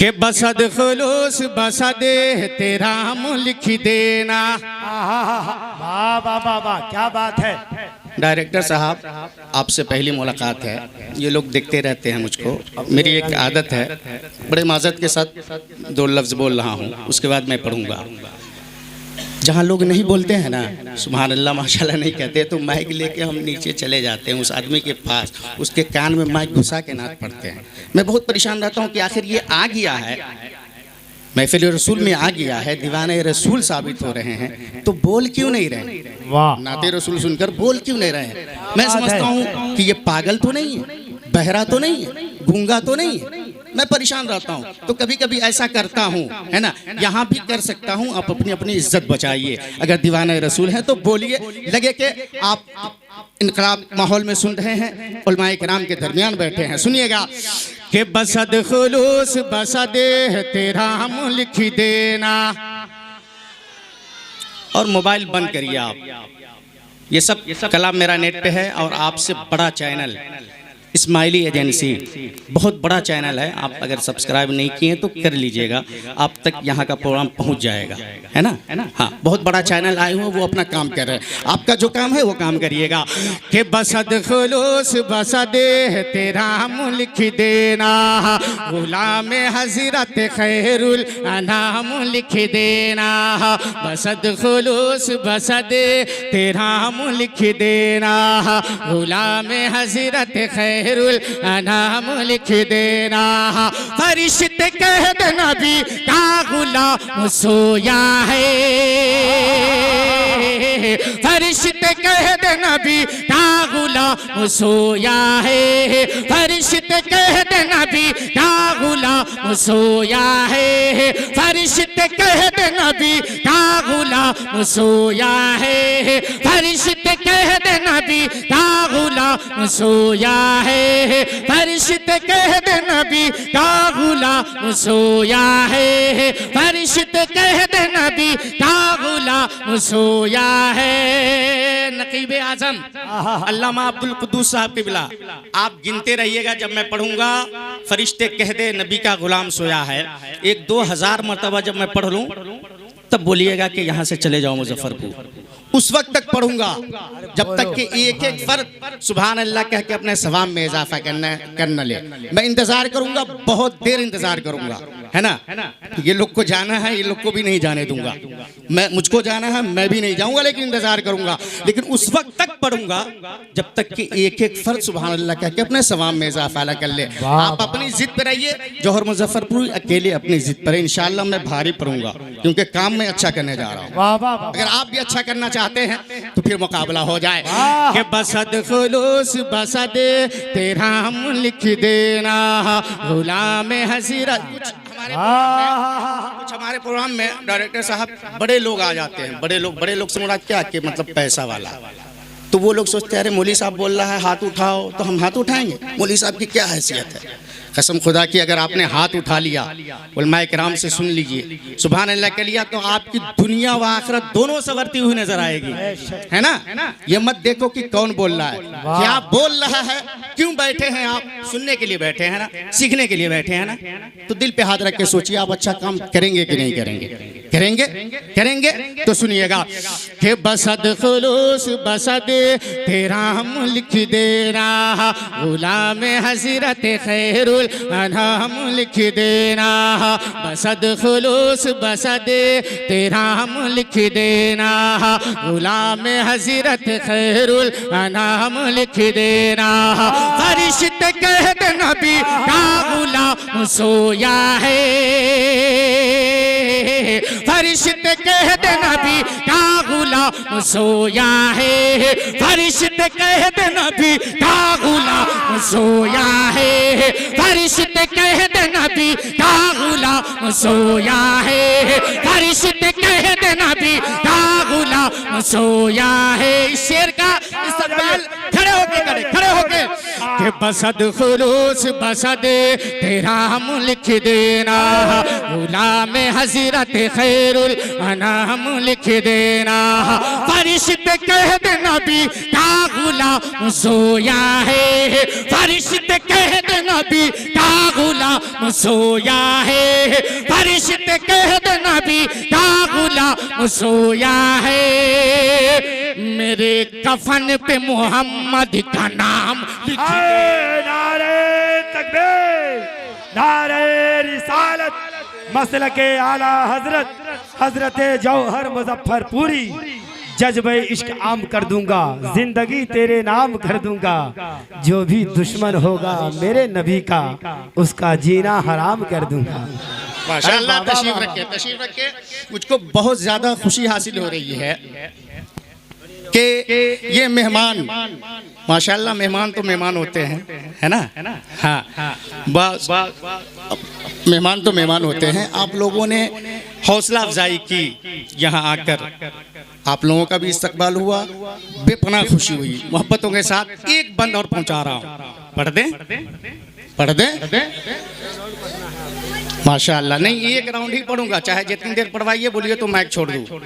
कि बसद खुलूस बसदे तेरा लिख देना। वाह वाह वाह वाह, क्या बात है। डायरेक्टर साहब, आपसे पहली मुलाकात है। ये लोग देखते रहते हैं मुझको। मेरी एक आदत है, बड़े माजरत के साथ दो लफ्ज़ बोल रहा हूँ, उसके बाद मैं पढ़ूँगा। जहाँ लोग नहीं बोलते हैं ना, सुभान अल्लाह माशाल्लाह नहीं कहते, तो माइक लेके हम नीचे चले जाते हैं उस आदमी के पास, उसके कान में माइक घुसा के नात पढ़ते हैं। मैं बहुत परेशान रहता हूँ कि आखिर ये आ गया है, महफिल रसूल में आ गया है, दीवाने रसूल साबित हो रहे हैं, तो बोल क्यों नहीं रहे? वाह, नाते रसूल सुनकर बोल क्यों नहीं रहे? मैं समझता हूँ कि ये पागल तो नहीं है, बहरा तो नहीं है, गूंगा तो नहीं है। मैं परेशान रहता हूँ, तो कभी कभी ऐसा करता हूँ, है ना। यहाँ भी कर सकता हूँ। आप अपनी अपनी इज्जत बचाइए। अगर दीवाने रसूल हैं तो बोलिए, लगे कि आप इनकलाब माहौल में सुन रहे हैं, उलमाए किराम के दरमियान बैठे हैं। सुनिएगा कि बसद खुलूस बसदे तेरा हम लिख देना। और मोबाइल बंद करिए आप। ये सब कलाम मेरा नेट पे है, और आपसे बड़ा चैनल इस्माइली एजेंसी, बहुत बड़ा चैनल है। आप अगर सब्सक्राइब नहीं किए तो कर लीजिएगा, आप तक यहाँ का प्रोग्राम पहुँच जाएगा, है ना। हाँ, बहुत बड़ा चैनल आए हुए, वो अपना काम कर रहे हैं। आपका जो काम है वो काम करिएगा। कि बसद खुलूस बसदे तेरा हम लिख देना, गुलाम हज़रत खैरुल अनाम लिख देना। बसद खुलूस बसदे तेरा हम लिख देना, गुलाम हज़रत खैरुल अनाम लिख देना। फरिश्ते कह दे नबी का गुलाम सोया है, फरिश्ते कह दे नबी का गुलाम सोया है, फरिश्ते कह दे नबी का गुलाम सोया है, फरिश्ते कह दे नबी का गुलाम सोया है, फरिश्ते कह दे नबी का गुलाम सोया है, फरिश्ते कह दे नबी का गुलाम सोया है, फरिश्ते कह दे नबी का गुलाम सोया है। नकीब आजम अल्लामा अब्दुल कुद्दूस साहब की बिला, आप गिनते रहिएगा। जब मैं पढ़ूंगा फरिश्ते कह दे नबी का गुलाम सोया है, 1-2 हज़ार मरतबा जब मैं पढ़ लूं, तब बोलिएगा कि यहाँ से चले जाओ मुजफ्फरपुर। उस वक्त तक पढ़ूंगा जब तक कि एक एक फर्द सुभान अल्लाह कह के अपने सवाब में इजाफा करना ले। मैं इंतजार करूंगा, बहुत देर इंतजार करूंगा, है ना। ये लोग को जाना है, ये लोग को भी नहीं जाने दूंगा। मुझको जाना है, मैं भी नहीं जाऊंगा, लेकिन इंतजार करूंगा। लेकिन उस वक्त तक पढ़ूंगा जब तक कि एक एक फर्द सुभान अल्लाह कह के अपने सवाब में इजाफा कर ले। आप अपनी जिद पे रहिए। जौहर मुजफ्फरपुर अकेले अपनी जिद पर, इंशाल्लाह मैं भारी पढ़ूंगा, क्योंकि काम में अच्छा करने जा रहा हूँ। अगर आप भी अच्छा करना चाहते हैं तो फिर मुकाबला हो जाए। कि बसद खुलूस बसदे तेरा हम लिख देना, गुलाम हज़रत। कुछ हमारे प्रोग्राम में डायरेक्टर साहब बड़े लोग आ जाते हैं। बड़े लोग से मुराद क्या, कि मतलब पैसा वाला। तो वो लोग सोचते हैं अरे मौलवी साहब बोल रहा है हाथ उठाओ, तो हम हाथ उठाएंगे। मौलवी साहब की क्या हैसियत है? कसम खुदा की, अगर आपने हाथ उठा लिया, उलमाए किराम से सुन लीजिए, सुभान अल्लाह के लिया, तो आपकी दुनिया व आखिरत दोनों संवरती हुई नजर आएगी, है ना। ये मत देखो कि कौन बोल रहा है, क्या बोल रहा है। क्यों बैठे हैं आप? सुनने के लिए बैठे हैं ना, सीखने के लिए बैठे हैं ना। तो दिल पे हाथ रख के सोचिए, आप अच्छा काम करेंगे कि नहीं करेंगे? करेंगे। तो सुनिएगा कि बसद खुलूस बसदे तेरा हम लिख देना, गुलाम हज़रत खैरुल अनाम लिख देना। बसद खुलूस बसदे तेरा हम लिख देना, गुलाम हज़रत खैरुल अनाम लिख देना। फरिश्ते कह दे नबी का गुलाम सोया है, फरिश्ते कह दे नबी का गुलाम सोया है, फरिश्ते कह दे नबी का गुलाम सोया है, फरिश्ते कह दे नबी का गुलाम सोया है, फरिश्ते कह दे नबी का गुलाम सोया है। शेर का इस्तेमाल खड़े होके कि बसद खुलूस बसद तेरा मुल्क देना, गुलाम हजरत खैरुल अनाम लिख देना। फरिश्ते कह दे नबी का गुलाम सोया है, फरिश्ते कह दे नबी का गुलाम सोया है, फरिश्ते कह दे नबी का गुलाम सोया है। मेरे कफन पे मोहम्मद का नाम लिख दे। नारे तकबीर, नारे रिसालत, मसलके आला हजरत हजरत जौहर मुजफ्फरपुरी। जज्बे इश्क आम कर दूंगा, जिंदगी तेरे नाम कर दूंगा। जो भी दुश्मन होगा मेरे नबी का, उसका जीना हराम कर दूंगा। माशाअल्लाह, तशरीफ रखे, तशरीफ रखे। मुझको बहुत ज्यादा खुशी हासिल हो रही है कि ये मेहमान, माशाअल्लाह मेहमान तो मेहमान होते हैं, है ना? हाँ, बस मेहमान तो मेहमान होते हैं। आप लोगों ने हौसला अफजाई की, यहाँ आकर आप लोगों का भी इस्तकबाल हुआ, बेपनाह खुशी हुई। मोहब्बतों के साथ एक बंद और पहुंचा रहा हूँ, पढ़ दें माशाअल्लाह। नहीं, एक राउंड ही पढ़ूंगा, चाहे जितनी देर पढ़वाइए बोलिए तो माइक छोड़ दूँ।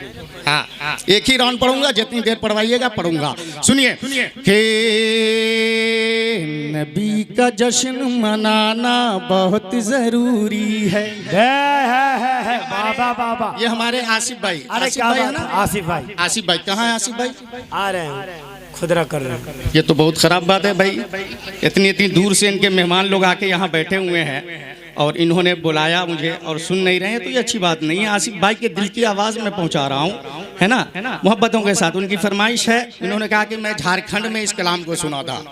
हाँ, एक ही राउंड पढ़ूंगा, जितनी देर पढ़वाइएगा पढ़ूंगा। सुनिए कि नबी का जश्न मनाना बहुत जरूरी है। बाबा बाबा, ये हमारे आसिफ भाई, अरे आसिफ क्या भाई है बात ना? है? आसिफ भाई, आसिफ भाई कहाँ है? आसिफ भाई आ रहे हैं, खुदरा कर रहे हैं। ये तो बहुत खराब बात है भाई, इतनी दूर से इनके मेहमान लोग आके यहाँ बैठे हुए हैं और इन्होंने बुलाया मुझे और सुन नहीं रहे हैं, तो ये अच्छी बात नहीं है। आसिफ भाई के दिल की आवाज़ मैं पहुंचा रहा हूँ, है ना, मोहब्बतों के साथ। उनकी फरमाइश है, इन्होंने कहा कि मैं झारखंड में इस कलाम को सुना था,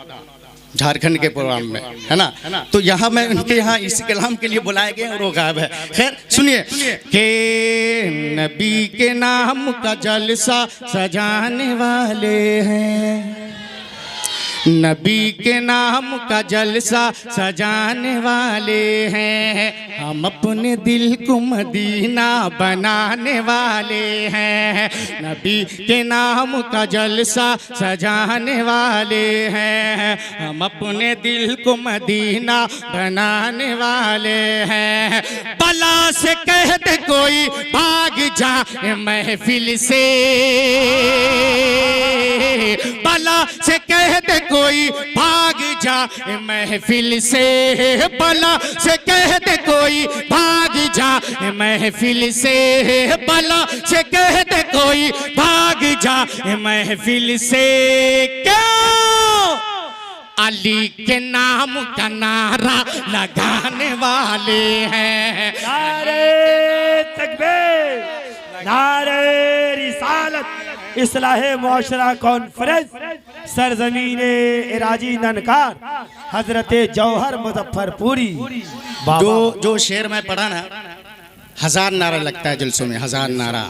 झारखंड के प्रोग्राम में, है ना, तो यहाँ मैं उनके यहाँ इस कलाम के लिए बुलाए गए और वो गायब है। खैर सुनिए कि नबी के नाम का जलसा सजाने वाले हैं, नबी के नाम का जलसा सजाने वाले हैं। हम अपने दिल को मदीना बनाने वाले हैं, नबी के नाम का जलसा सजाने वाले हैं। हम अपने दिल को मदीना बनाने वाले हैं। बला से कह दे कोई भाग जा महफिल से, बला से कह दे कोई भाग जा महफिल से, बला से कह दे कोई भाग जा महफिल से, बला से कह दे कोई भाग जा महफिल से। क्यों? अली के नाम का नारा लगाने वाले हैं। नारे तकबीर, नारे रिसालत, इस्लाहे मुआशरा कॉन्फ्रेंस, सरजमीने इराजी ननकार, हजरत जौहर मुजफ्फरपुरी। जो शेर में पढ़ा ना, 1000 नारा लगता है जलसों में, 1000 नारा।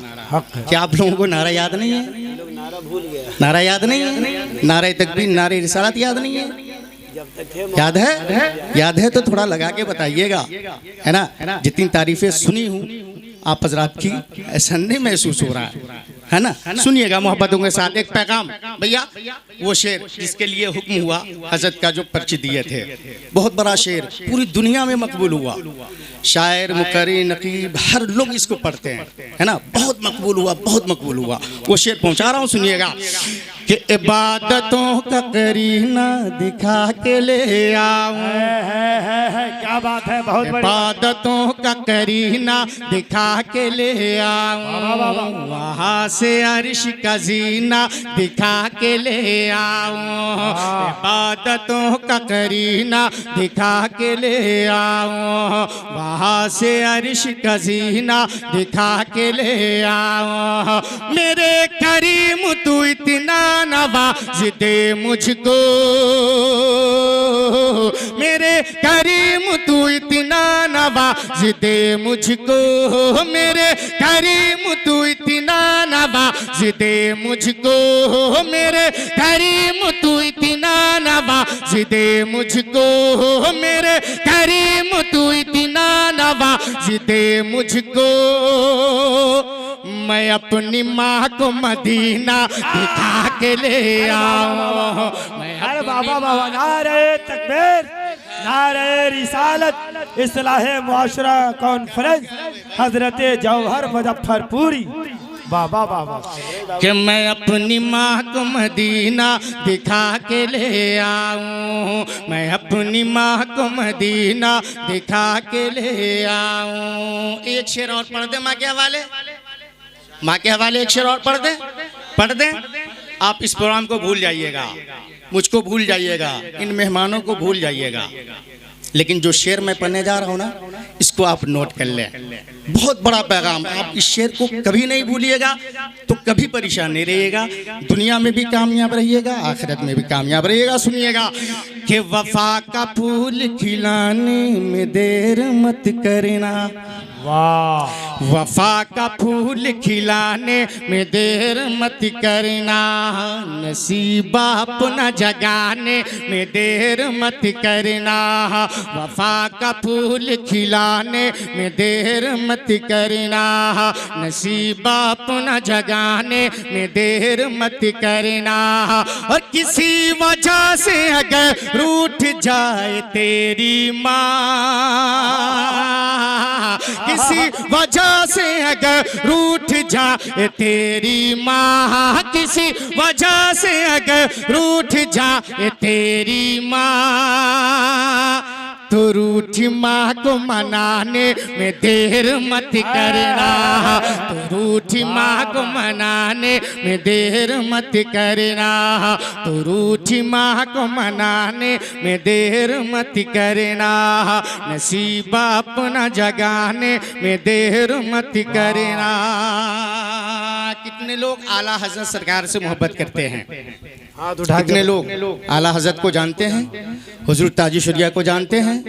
क्या आप लोगों को नारा याद नहीं है? नारा याद नहीं है? नारे तकबीर, नारे रिसालत याद नहीं है? याद है? याद है तो थोड़ा लगा के बताइएगा, है ना। जितनी तारीफें सुनी हूँ आप हजरात की, ऐसा नहीं महसूस हो रहा है ना। सुनिएगा मोहब्बतों के साथ एक पैगाम। भैया वो शेर जिसके लिए हुक्म हुआ हजरत का, जो पर्ची दिए थे, बहुत बड़ा शेर, पूरी दुनिया में मकबूल हुआ। शायर, मुकर्री, नकीब, हर लोग इसको पढ़ते हैं, है ना। बहुत मकबूल हुआ, बहुत मकबूल हुआ। वो शेर पहुंचा रहा हूँ, सुनिएगा कि इबादतों का करीना दिखा के ले आऊं। क्या बात है, बहुत बड़ी इबादतों का करीना दिखा के ले आऊं, वहाँ से अर्श का जीना दिखा के ले आऊं। इबादतों का करीना दिखा के ले आऊं, वहाँ से अर्श का जीना दिखा के ले आऊं। मेरे करीम तू इतना नवाज दे मुझको, मेरे करीम तू इतना नवाज दे मुझको, मेरे करीम तू इतना नवाज दे मुझको, मेरे करीम तू इतना नवाज दे मुझको, मेरे करीम तू इतना नवाज दे मुझको। मैं अपनी माँ को मदीना दिखा के ले आऊं। मैं अरे बाबा बाबा, नारे तकबीर, नारे रिसालत, इस्लाहे मुआशरा कॉन्फ्रेंस, हजरत जौहर मुजफ्फरपुरी। बाबा बाबा कि मैं अपनी माँ को मदीना दिखा के ले आऊं, मैं अपनी माँ को मदीना दिखा के ले आऊं। एक शेर और पढ़ दे माँ के हवाले, माँ के हवाले एक शेर और पढ़ दे, पढ़ दे। आप इस प्रोग्राम को भूल जाइएगा, मुझको भूल जाइएगा, इन मेहमानों को भूल जाइएगा, लेकिन जो शेर मैं पढ़ने जा रहा हूँ ना, इसको आप नोट कर लें। बहुत बड़ा पैगाम, आप इस शेर को कभी नहीं भूलिएगा तो कभी परेशान नहीं रहिएगा, दुनिया में भी कामयाब रहिएगा, आखिरत में भी कामयाब रहिएगा। सुनिएगा कि वफा का फूल खिलाने में देर मत करना, वाह, वफा का फूल खिलाने में देर मत करना, नसीबा अपना जगाने में देर मत करना, वफा का फूल खिलाने में देर मत करना, नसीबा अपना जगाने में देर मत करना। और किसी वजह से अगर रूठ जाए तेरी माँ, किसी वजह से अगर रूठ जाए तेरी माँ, किसी वजह से अगर रूठ जाए तेरी माँ, तो रूठी माँ को मनाने में देर मत करना, तो रूठी माँ को मनाने में देर मत करना, तो रूठी माँ को मनाने में देर मत करना, नसीबा अपना जगाने में देर मत करना। कितने लोग आला हजरत सरकार से मोहब्बत करते हैं? कितने लोग आला हजरत को जानते हैं, हुजूर ताजु शरिया को जानते हैं?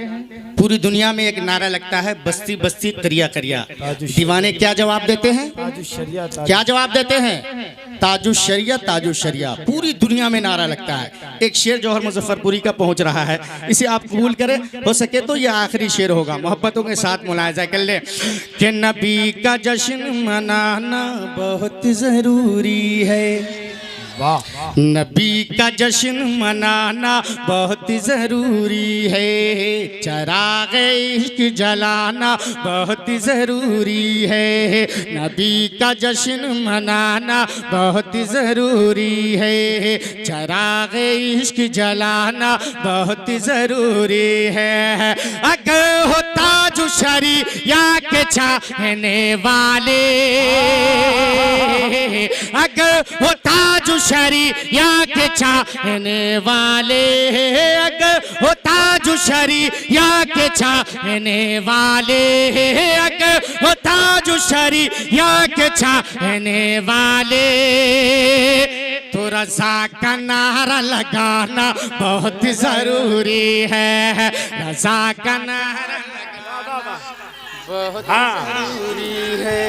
पूरी दुनिया में एक नारा लगता है, बस्ती बस्ती करिया करिया। दीवाने क्या जवाब देते हैं? क्या जवाब देते हैं? ताजु शरिया, ताजु शरिया। पूरी दुनिया में नारा लगता है। एक शेर जौहर मुजफ्फरपुरी का पहुंच रहा है, इसे आप कबूल करें, हो सके तो ये आखिरी शेर होगा, मोहब्बतों के साथ मुलायजा कर ले। कि नबी का जश्न मनाना बहुत जरूरी है, नबी का जश्न मनाना बहुत ज़रूरी है, चराग़ इश्क जलाना बहुत ज़रूरी है, नबी का जश्न मनाना बहुत ज़रूरी है, चराग़ इश्क जलाना बहुत ज़रूरी है। अगर हो ताजु शरिया के चाहने वाले, अगर हो ताजु शरिया के चाहने वाले, अगर हो ताजु शरिया के चाहने वाले, अगर हो ताजु शरिया के चाहने वाले, तो रज़ा का नारा लगाना बहुत जरूरी है, रज़ा का नारा लगाना बहुत जरूरी है।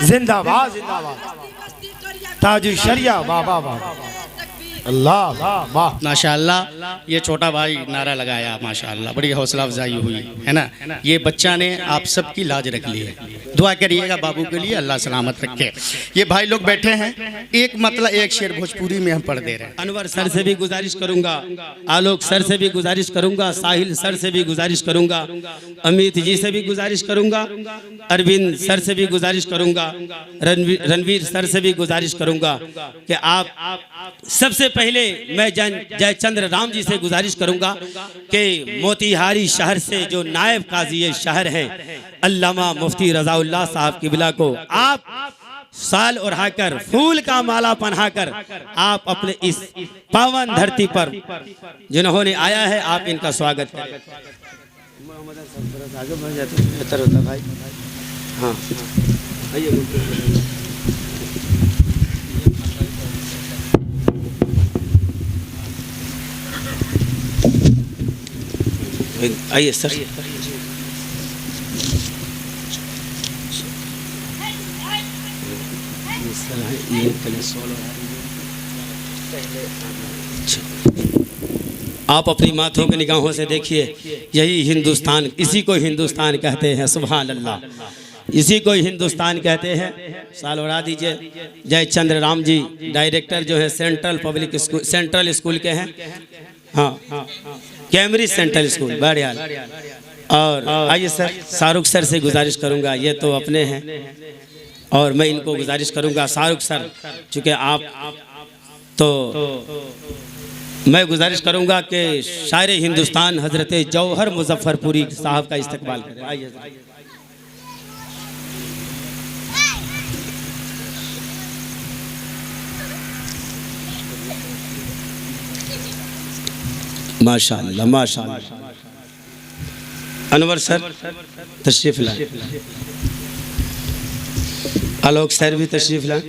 जिंदाबाद जिंदाबाद, ताजु शरिया। वाह वाह वाह, अल्लाह वाह, माशाअल्लाह। ये छोटा भाई नारा लगाया, माशाअल्लाह, बड़ी हौसला अफजाई हुई है ना। ये बच्चा ने आप सबकी लाज रख ली है, दुआ करिएगा बाबू के लिए, अल्लाह सलामत रखे। ये भाई लोग बैठे हैं, एक मतलब एक शेर भोजपुरी में हम पढ़ दे रहे हैं। अनवर सर से भी गुजारिश करूंगा, आलोक सर से भी गुजारिश करूंगा, साहिल सर से भी गुजारिश करूंगा, अमित जी से भी गुजारिश करूंगा, अरविंद सर से भी गुजारिश करूंगा, रणवीर सर से भी गुजारिश करूंगा कि आप सबसे पहले मैं जयचंद्र राम जी से गुजारिश करूंगा कि मोतीहारी शहर से जो नायब काजी शहर हैं अल्लामा मुफ्ती रज़ाउल्लाह साहब किबला को आप साल उड़ाकर, फूल का माला पहनाकर आप अपने इस पावन धरती पर जिन्होंने आया है, आप इनका स्वागत करें। आगे बढ़ जाते बेहतर होता भाई। हाँ आइए सर। आप अपनी माथों की निगाहों से देखिए, यही हिंदुस्तान, इसी को हिंदुस्तान कहते हैं। सुभान अल्लाह। इसी को हिंदुस्तान कहते हैं। साल उड़ा दीजिए। जय चंद्र राम जी डायरेक्टर जो है सेंट्रल स्कूल के हैं। हाँ, कैम्ब्रिज सेंट्रल स्कूल बढ़िया। और आइए सर, शाहरुख सर से गुजारिश करूंगा, ये तो अपने हैं और मैं इनको गुजारिश करूंगा शाहरुख सर, चूँकि आप तो मैं गुजारिश करूंगा कि शायर हिंदुस्तान हजरत जौहर मुजफ्फरपुरी साहब का इस्तकबाल करें। आइए माशाअल्लाह माशाअल्लाह। अनवर सर तशरीफ लाए, आलोक सर भी तशरीफ लाए,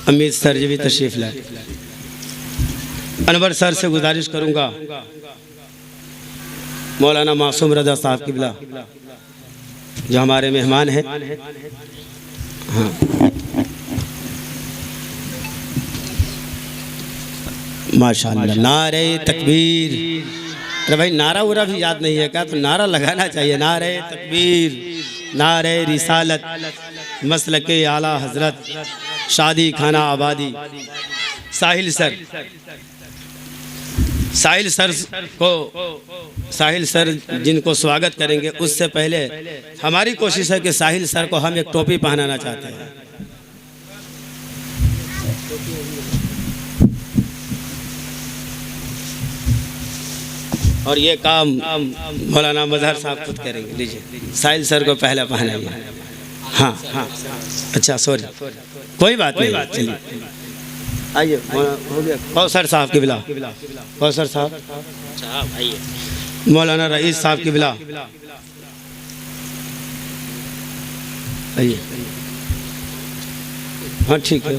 अमित सर जी भी तशरीफ लाए। अनवर सर से गुजारिश करूंगा मौलाना मासूम रजा साहब किबला जो हमारे मेहमान हैं। हाँ, माशाअल्लाह। नारे तकबीर। अरे भाई नारा उरा भी याद नहीं है क्या? तो नारा लगाना चाहिए। नारे तकबीर, नारे रिसालत, मसलके आला हजरत, शादी खाना आबादी। साहिल सर, साहिल सर जिनको स्वागत करेंगे, उससे पहले हमारी कोशिश है कि साहिल सर को हम एक टोपी पहनाना चाहते हैं। और ये काम मौलाना मजहर साहब खुद करेंगे। लीजिए साहिल सर को पहले पहनाइए। हाँ हाँ, अच्छा सॉरी, कोई बात नहीं, चलिए आइए। हो गया कौसर साहब की बिला, कौसर साहब, मौलाना रईस साहब की बिला, आइए। हाँ ठीक है,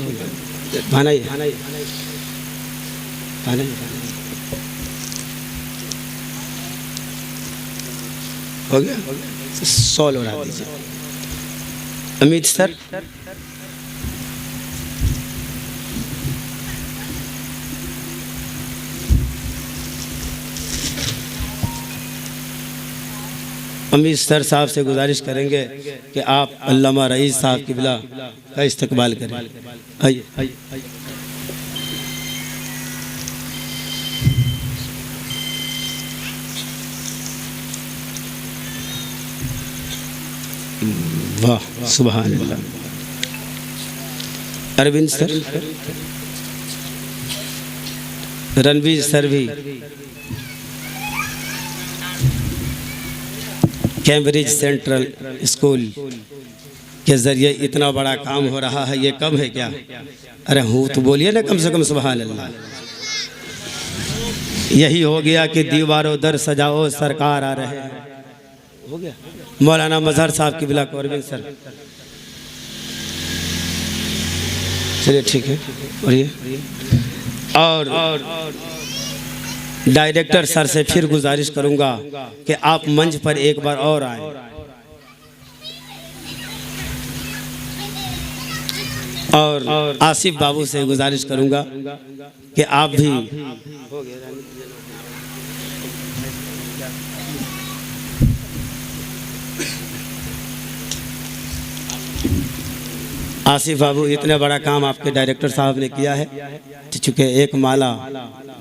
पहनाइए। हो गया, सॉल उड़ा दीजिए। अमित सर, अमित सर साहब से गुजारिश करेंगे कि आप अल्लामा रईस साहब की बिला का इस्तकबाल करें। आइए। वाह सुभान अल्लाह। अरविंद सर, रणवीर सर भी कैम्ब्रिज सेंट्रल स्कूल के जरिए इतना बड़ा काम हो रहा है, ये कम है क्या? अरे हूँ तो बोलिए ना कम से कम सुभान अल्लाह। यही हो गया कि दीवारों दर सजाओ सरकार आ रहे हैं। हो गया। मौलाना मजहर साहब की बिला को अरविंद सर, चलिए ठीक है। और डायरेक्टर सर से फिर गुजारिश करूंगा कि आप मंच पर एक बार और आए। और आसिफ बाबू से गुजारिश करूंगा कि आप भी आसिफ बाबू, इतना बड़ा काम आपके डायरेक्टर साहब ने किया है, चूँकि एक माला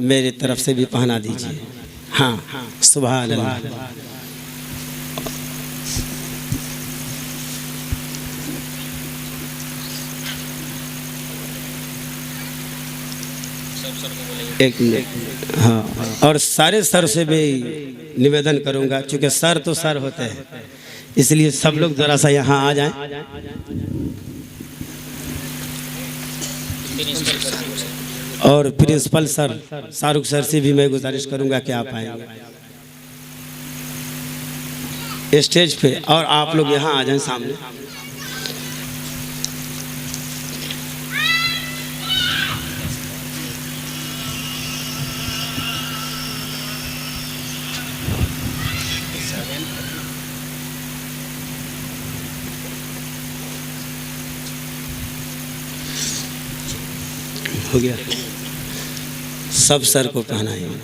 मेरी तरफ से भी पहना दीजिए। हाँ सुभान अल्लाह। एक मिनट। हाँ, और सारे सर से भी निवेदन करूंगा, चूँकि सर तो सर होते हैं, इसलिए सब लोग जरा सा यहाँ आ जाएं। और प्रिंसिपल सर शाहरुख सर से भी मैं गुजारिश करूंगा कि आप आएंगे स्टेज पे, और आप लोग यहाँ आ जाएं सामने। हो गया, सब सर को पहनाएंगे।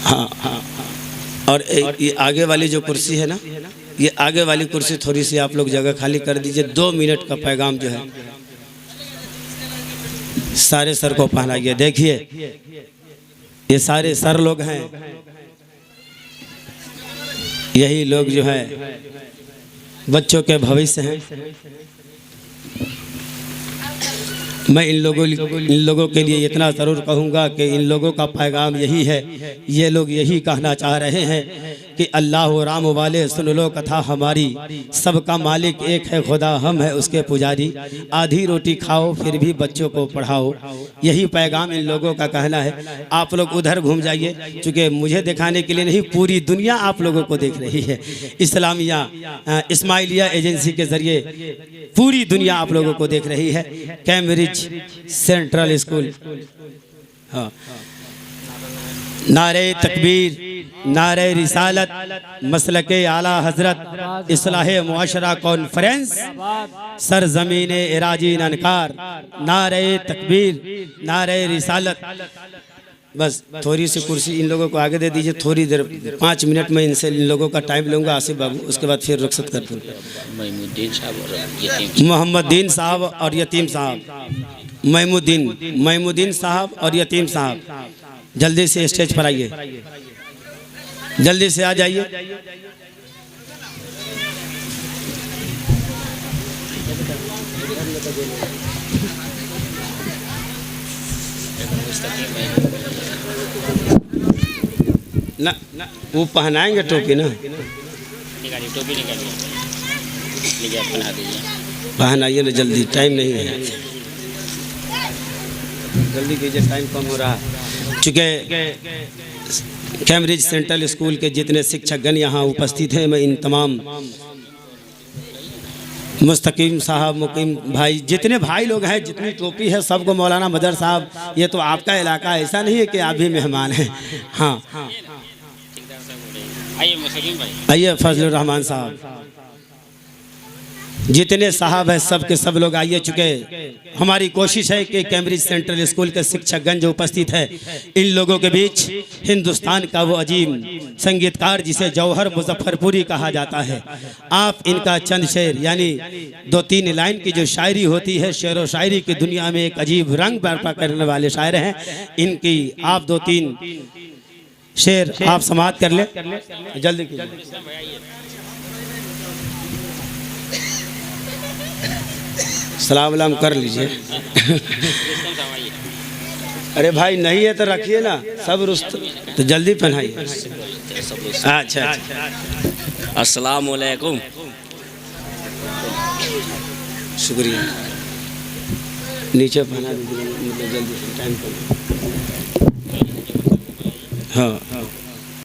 हाँ हाँ, और ये आगे वाली जो कुर्सी है ना, ये आगे वाली कुर्सी थोड़ी सी आप लोग जगह खाली कर दीजिए। 2 मिनट का पैगाम जो है सारे सर को पहनाइए। देखिए ये सारे सर लोग हैं, यही लोग जो है बच्चों के भविष्य हैं। मैं इन लोगों के लिए इतना ज़रूर कहूँगा कि इन लोगों का पैगाम यही है, ये लोग यही कहना चाह रहे हैं कि अल्लाह राम वाले सुन लो कथा हमारी, सबका मालिक एक है खुदा हम है उसके पुजारी, आधी रोटी खाओ फिर भी बच्चों को पढ़ाओ। यही पैगाम इन लोगों का कहना है। आप लोग उधर घूम जाइए, क्योंकि मुझे दिखाने के लिए नहीं, पूरी दुनिया आप लोगों को देख रही है। इस्लामिया इस्माइलिया एजेंसी के ज़रिए पूरी दुनिया आप लोगों को देख रही है। कैम्ब्रिज सेंट्रल स्कूल, हाँ, नारे तकबीर, नारे रिसालत, मसलके आला हजरत, इस्लाह मुआशरा कॉन्फ्रेंस, सरजमीन इराजी ननकार, नारे तकबीर, नारे रिसालत। बस थोड़ी सी कुर्सी इन लोगों को आगे दे दीजिए, थोड़ी देर 5 मिनट में इनसे इन लोगों का टाइम लूँगा आसिफ बाबू, उसके बाद फिर रुखसत कर दूँ। मोहम्मदीन साहब और यतीम साहब, महमूदीन साहब और यतीम साहब, जल्दी से स्टेज पर आइए, जल्दी से आ जाइए। ना वो पहनाएंगे टोपी ना, टोपी निकालिए, पहनाइए ना जल्दी, टाइम नहीं है, जल्दी कीजिए, टाइम कम हो रहा है। चूँकि कैम्ब्रिज सेंट्रल स्कूल के जितने शिक्षकगण यहाँ उपस्थित हैं, मैं इन तमाम मुस्तकीम साहब, मुकीम भाई, जितने भाई लोग हैं, जितनी टोपी है सबको, मौलाना मदर साहब, ये तो आपका इलाका, ऐसा नहीं है कि आप भी मेहमान हैं। हाँ, आइए फजलुर रहमान साहब, जितने साहब हैं सब के सब लोग आइए। चुके हमारी कोशिश है कि कैम्ब्रिज सेंट्रल स्कूल के शिक्षकगण जो उपस्थित है, इन लोगों के बीच हिंदुस्तान का वो अजीम संगीतकार जिसे जौहर मुजफ्फरपुरी कहा जाता है, आप इनका चंद शेर यानी 2-3 लाइन की जो शायरी होती है, शेर व शायरी की दुनिया में एक अजीब रंग बर्पा करने वाले शायर हैं, इनकी आप 2-3 शेर आप समाप्त कर ले, जल्दी कीजिए। सलाम वलाम कर लीजिए। अरे भाई नहीं है तो रखिए ना, सब रुस्त तो जल्दी पहनाइए। अच्छा, अस्सलाम वालेकुम। शुक्रिया। नीचे पहना दीजिए, मतलब जल्दी टाइम पर। हाँ,